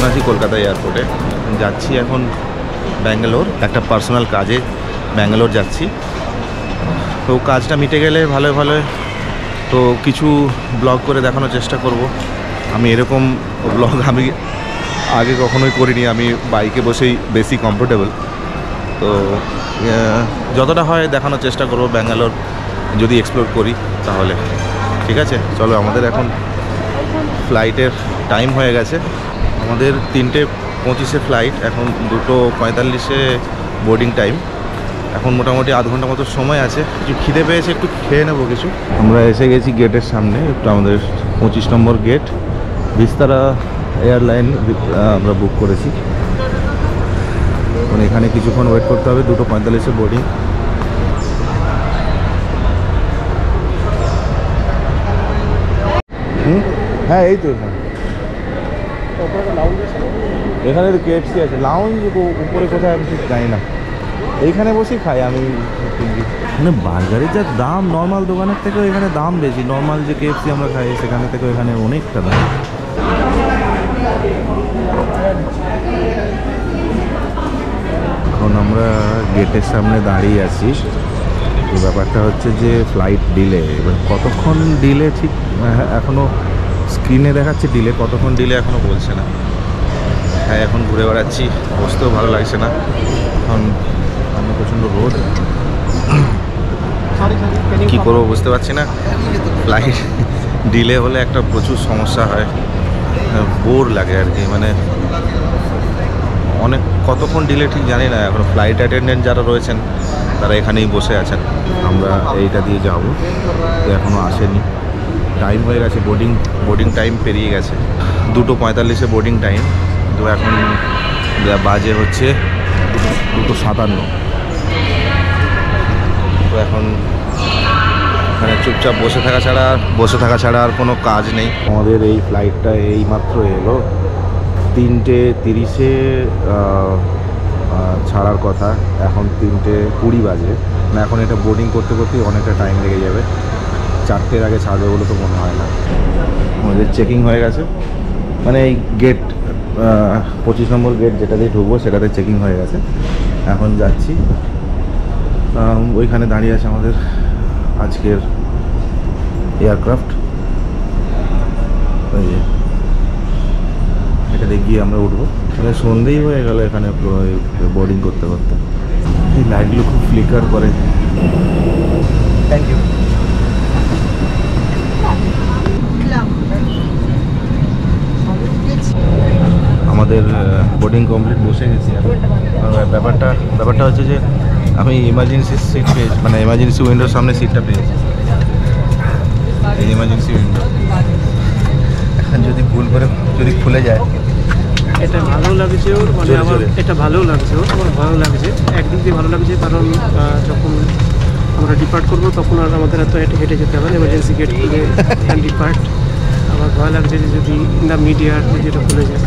এখন আছি কলকাতা এয়ারপোর্টে, যাচ্ছি এখন ব্যাঙ্গালোর, একটা পার্সোনাল কাজে ব্যাঙ্গালোর যাচ্ছি। তো কাজটা মিটে গেলে ভালো ভালো তো কিছু ব্লগ করে দেখানোর চেষ্টা করব। আমি এরকম ব্লগ আমি আগে কখনোই করিনি, আমি বাইকে বসেই বেশি কমফোর্টেবল। তো যতটা হয় দেখানোর চেষ্টা করব ব্যাঙ্গালোর যদি এক্সপ্লোর করি তাহলে। ঠিক আছে, চলো। আমাদের এখন ফ্লাইটের টাইম হয়ে গেছে, আমাদের 3:25-এ ফ্লাইট, এখন 2:45-এ বোর্ডিং টাইম। এখন মোটামুটি আধ ঘন্টা মতো সময় আছে, কিছু খিদে পেয়েছে, একটু খেয়ে নেবো কিছু। আমরা এসে গেছি গেটের সামনে, একটু আমাদের 25 নম্বর গেট, বিস্তারা এয়ারলাইন আমরা বুক করেছি। মানে এখানে কিছুক্ষণ ওয়েট করতে হবে, 2:45-এ বোর্ডিং। হ্যাঁ, এই তো এখানে তো KFC আছে, লাউঞ্জ উপরে কোথায় আমি ঠিক জানি না, এইখানে বসেই খাই আমি। মানে বার্গারের যা দাম নর্মাল দোকানের থেকেও এখানে দাম বেশি, নর্মাল যে KFC আমরা খাই সেখানে থেকেও এখানে অনেকটা দাম। এখন আমরা গেটের সামনে দাঁড়িয়ে আছি। তো ব্যাপারটা হচ্ছে যে ফ্লাইট ডিলে, এবার কতক্ষণ ডিলে ঠিক এখনও স্ক্রিনে দেখাচ্ছে ডিলে, কতক্ষণ ডিলে এখনও বলছে না। হ্যাঁ, এখন ঘুরে বেড়াচ্ছি, বসতেও ভালো লাগছে না, এখন আমি প্রচণ্ড রোদ, কী করবো বুঝতে পারছি না। ফ্লাইট ডিলে হলে একটা প্রচুর সমস্যা হয়, বোর লাগে আর কি, মানে অনেক কতক্ষণ ডিলে ঠিক জানি না। এখন ফ্লাইট অ্যাটেন্ডেন্ট যারা রয়েছেন তারা এখানেই বসে আছেন, আমরা এইটা দিয়ে যাব, তো এখনও আসেনি। টাইম হয়ে গেছে, বোর্ডিং টাইম পেরিয়ে গেছে, 2:45-এ বোর্ডিং টাইম। তো এখন বাজে হচ্ছে 2:57। তো এখন মানে চুপচাপ বসে থাকা ছাড়া আর কোনো কাজ নেই। আমাদের এই ফ্লাইটটা এই মাত্র এলো, 3:30-এ ছাড়ার কথা, এখন 3:20 বাজে। না, এখন এটা বোর্ডিং করতে করতেই অনেকটা টাইম লেগে যাবে, 4টের আগে ছাড়বে বলে তো মনে হয় না। আমাদের চেকিং হয়ে গেছে, মানে এই গেট 25 নম্বর গেট যেটা দিয়ে ঢুকবো সেটাতে চেকিং হয়ে গেছে। এখন যাচ্ছি, ওইখানে দাঁড়িয়ে আছে আমাদের আজকের এয়ারক্রাফট, এটাতে গিয়ে আমরা উঠবো। মানে সন্ধেই হয়ে গেল এখানে বোর্ডিং করতে করতে। এই লাইটগুলো খুব ফ্লিকার করে। Thank you. আমাদের বোর্ডিং কমপ্লিট, বসে গেছি এখন। ব্যাপারটা হচ্ছে যে আমি ইমার্জেন্সি সিট পেয়েছি, মানে ইমার্জেন্সি উইন্ডোর সামনে সিটটা পেয়েছি, এই ইমার্জেন্সি উইন্ডো। এখন যদি ভুল করে যদি খুলে যায়, এটা ভালো লাগছে ওর, মানে আমার এটা ভালো লাগছে ওর, আমার ভালো লাগছে। একদিক দিয়ে ভালো লাগছে কারণ যখন আমরা ডিপার্ট করবো তখন আর আমাদের এত হেঁটে যেতে হবে, এমার্জেন্সি গেট খুলে ডিপার্ট। আমার ভয় লাগছে যে যদি ইন মিডিয়ার যেটা খুলে যায়,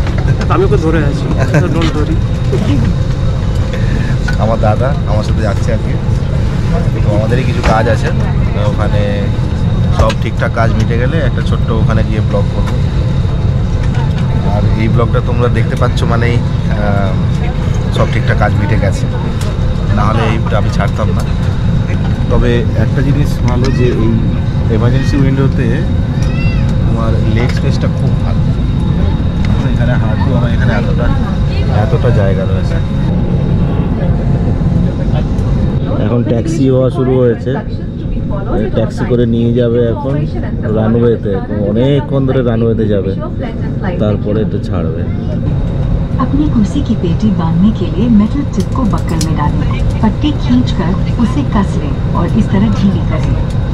আমি ওকে ধরে আছি, ডোন্ট ধরি। আমার দাদা আমার সাথে যাচ্ছে আজকে, তো আমাদেরই কিছু কাজ আছে, ওখানে সব ঠিকঠাক কাজ মিটে গেলে একটা ছোট্ট ওখানে গিয়ে ব্লগ করব। আর এই ব্লগটা তোমরা দেখতে পাচ্ছ মানেই সব ঠিকঠাক কাজ মিটে গেছে, নাহলে এইটা আমি ছাড়তাম না। তবে একটা জিনিস ভালো যে এই এমার্জেন্সি উইন্ডোতে তোমার লেগ স্পেসটা খুব ভালো, এখানে হাঁটু আমার এখানে এতটা জায়গা রয়েছে। এখন ট্যাক্সি হওয়া শুরু হয়েছে, ট্যাক্সি করে নিয়ে যাবে এখন রানওয়েতে, অনেকক্ষণ ধরে রানওয়েতে যাবে, তারপরে এটা ছাড়বে। अपनी कुर्सी की पेटी बांधने के लिए मेटल टिप को बक्कल में डालें, पट्टी खींचकर उसे कस लें और इस तरह ढीली करें।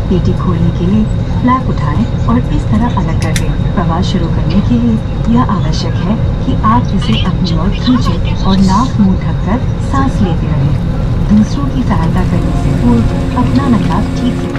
पेटी खोलने के लिए फ्लैप उठाएं और इस तरह अलग कर दें। प्रवास शुरू करने के लिए यह आवश्यक है कि आप इसे अपनी ओर खींचें और नाक मुंह ढककर सांस लेते रहें। दूसरों की सहायता करने से पूर्व अपना नकाब ठीक से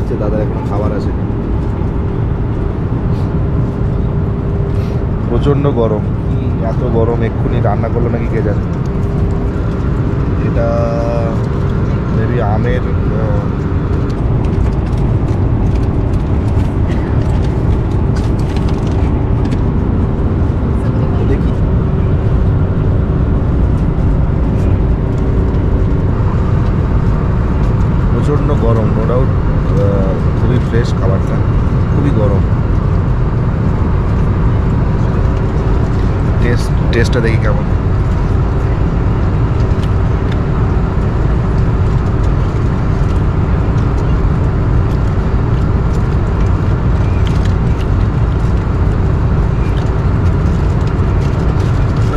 আসছে, দাদার এখনো খাবার আছে। প্রচণ্ড গরম, কি এত গরম, এক্ষুনি রান্না করলো নাকি কে জানে। এটা মেবি আমের দেখি। প্রচণ্ড গরম, নো ডাউট খুবই ফ্রেশ খাবারটা, খুবই গরম। টেস্টটা দেখি কেমন।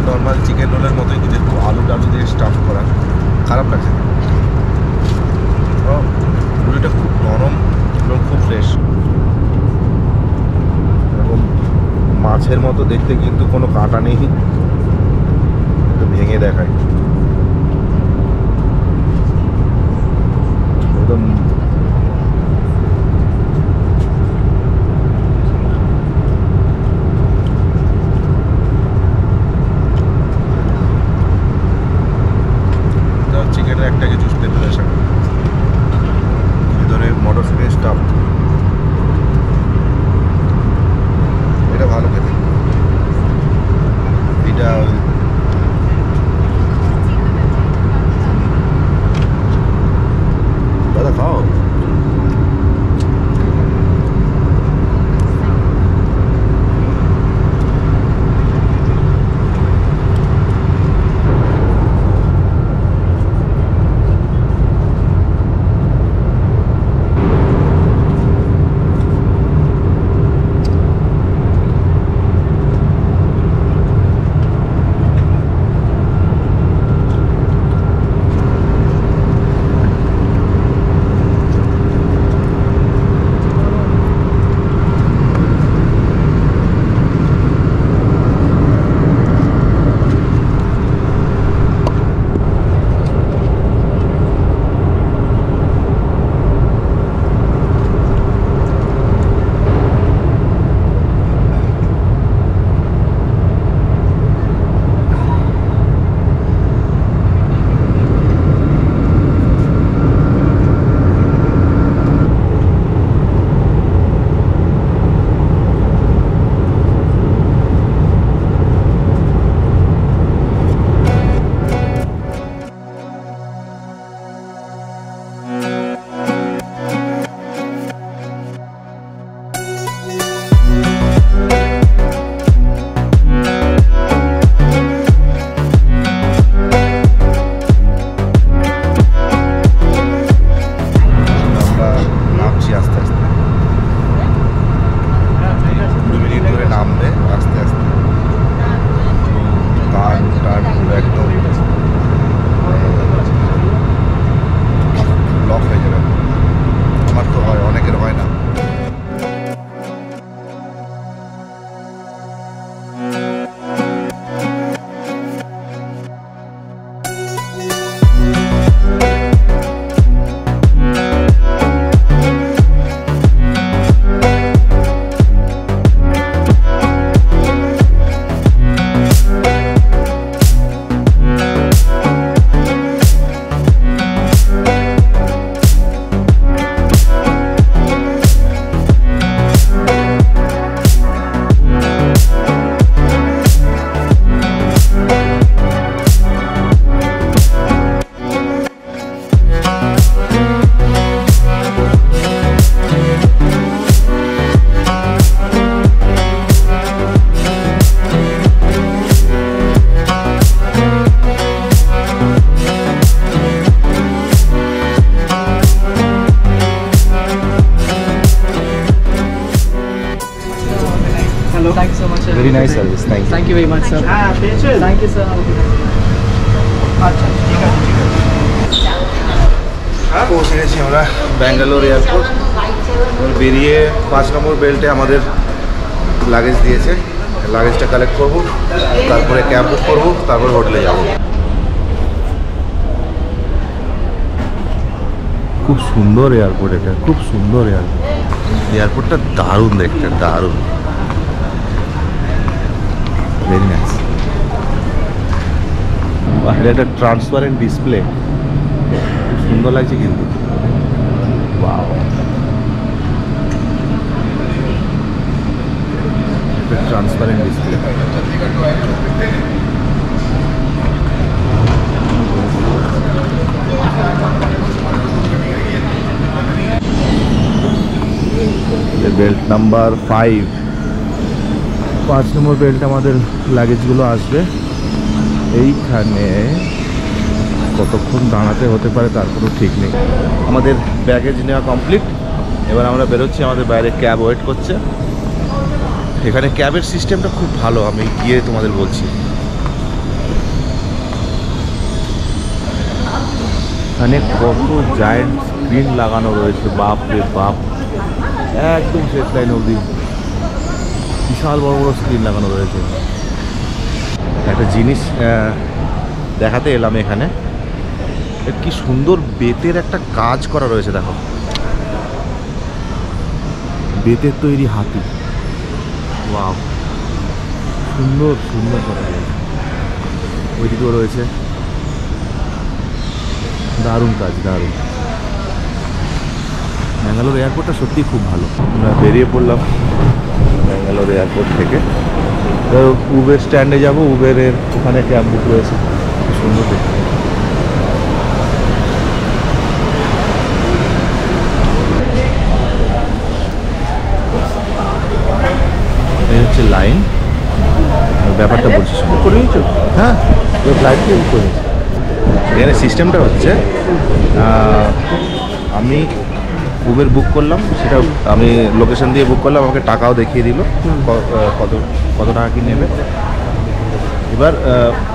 নর্মাল চিকেন রোলের মতোই, কিন্তু একটু আলু টালু দিয়ে স্টাফ করা, খারাপ লাগছে না। রুটিটা খুব নরম এবং খুব ফ্রেশ, এরকম মাছের মতো দেখতে, কিন্তু কোনো কাঁটা নেই। একটু ভেঙে দেখায়, একদম চিকেনের একটা কিছু স্পেশাল, ভিতরে মটরশুঁটি স্টাফ, এটা ভালো খেতে। এটা দাদা খাও। Very nice service. Thank you. Thank you very much, sir. Thank you, sir. পৌঁছে গেছি আমরা ব্যাঙ্গালোর এয়ারপোর্ট। বেরিয়ে 5 নম্বর বেল্টে আমাদের লাগেজ দিয়েছে, লাগেজটা কালেক্ট করব, তারপরে ক্যাব বুক করব, তারপর হোটেলে যাব। খুব সুন্দর এয়ারপোর্ট, এটা খুব সুন্দর এয়ারপোর্ট। এয়ারপোর্টটা দারুণ দেখতে, দারুণ, ভেরি নাইস। বাইরে একটা ট্রান্সপারেন্ট ডিসপ্লে, খুব সুন্দর লাগছে কিন্তু। ওয়াও, একটা ট্রান্সপারেন্ট ডিসপ্লে। বেল্ট নাম্বার 5 নম্বর বেল্ট আমাদের লাগেজগুলো আসবে। এইখানে কতক্ষণ দাঁড়াতে হতে পারে তার কোনো ঠিক নেই। আমাদের ব্যাগেজ নেওয়া কমপ্লিট, এবার আমরা বেরোচ্ছি। আমাদের বাইরে ক্যাব ওয়েট করছে। এখানে ক্যাবের সিস্টেমটা খুব ভালো, আমি গিয়ে তোমাদের বলছি। এখানে কত জায়েন্ট স্ক্রিন লাগানো রয়েছে, বাপ রে বাপ, একদম শেষ লাইন অবধি বিশাল বড় বড় স্ক্রিন লাগানো রয়েছে। একটা জিনিস দেখাতে এলাম এখানে, কি সুন্দর বেতের একটা কাজ করা রয়েছে। দেখো, বেতের তৈরি হাতি, ওয়াও, সুন্দর সুন্দর করা রয়েছে। ওইদিকেও রয়েছে, দারুণ কাজ, দারুণ। ব্যাঙ্গালোর এয়ারপোর্টটা সত্যিই খুব ভালো। আমরা বেরিয়ে পড়লাম ব্যাঙ্গালোর এয়ারপোর্ট থেকে। তো উবের স্ট্যান্ডে যাব, উবেরের ওখানে ক্যাব বুক রয়েছে, খুব সুন্দর দেখতে। এই হচ্ছে লাইন, ব্যাপারটা বলছি শুনে। হ্যাঁ, ফ্লাইট বুক করে এখানে সিস্টেমটা হচ্ছে, আমি উবের বুক করলাম, সেটা আমি লোকেশন দিয়ে বুক করলাম, আমাকে টাকাও দেখিয়ে দিল কত কত টাকা কি নেবে। এবার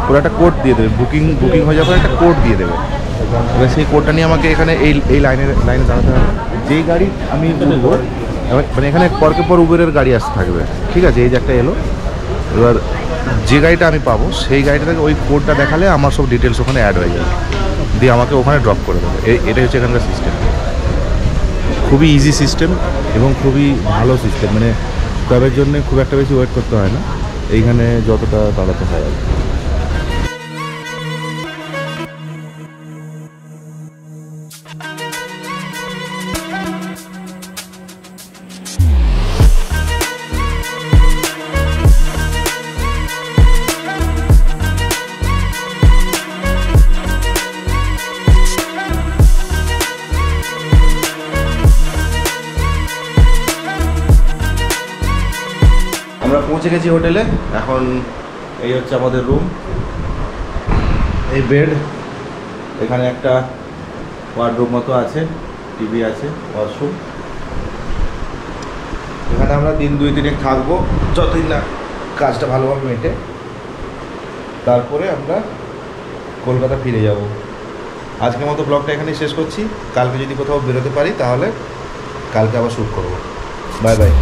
ওরা একটা কোড দিয়ে দেবে, বুকিং হয়ে যাওয়ার পর একটা কোড দিয়ে দেবে। এবার সেই কোডটা নিয়ে আমাকে এখানে এই লাইনে দাঁড়াতে হবে। যেই গাড়ি আমি উঠবো, মানে এখানে পরকে পর উবেরের গাড়ি আসতে থাকবে, ঠিক আছে? এই যে একটা এলো, এবার যে গাড়িটা আমি পাবো সেই গাড়িটা থেকে ওই কোডটা দেখালে আমার সব ডিটেলস ওখানে অ্যাড হয়ে যাবে, দিয়ে আমাকে ওখানে ড্রপ করে দেবে। এটাই হচ্ছে এখানকার সিস্টেম। খুবই ইজি সিস্টেম এবং খুবই ভালো সিস্টেম, মানে ক্যাবের জন্য খুব একটা বেশি ওয়েট করতে হয় না, এইখানে যতটা দাঁড়াতে হয় আর কি। আমরা পৌঁছে গেছি হোটেলে। এখন এই হচ্ছে আমাদের রুম, এই বেড, এখানে একটা ওয়ার্ডরুম মতো আছে, টিভি আছে, ওয়াশরুম। এখানে আমরা দিন 2-3 থাকবো, যতদিন না কাজটা ভালোভাবে মেটে। তারপরে আমরা কলকাতা ফিরে যাব। আজকের মতো ব্লগটা এখানেই শেষ করছি। কালকে যদি কোথাও বেরোতে পারি তাহলে কালকে আবার শ্যুট করবো। Bye bye.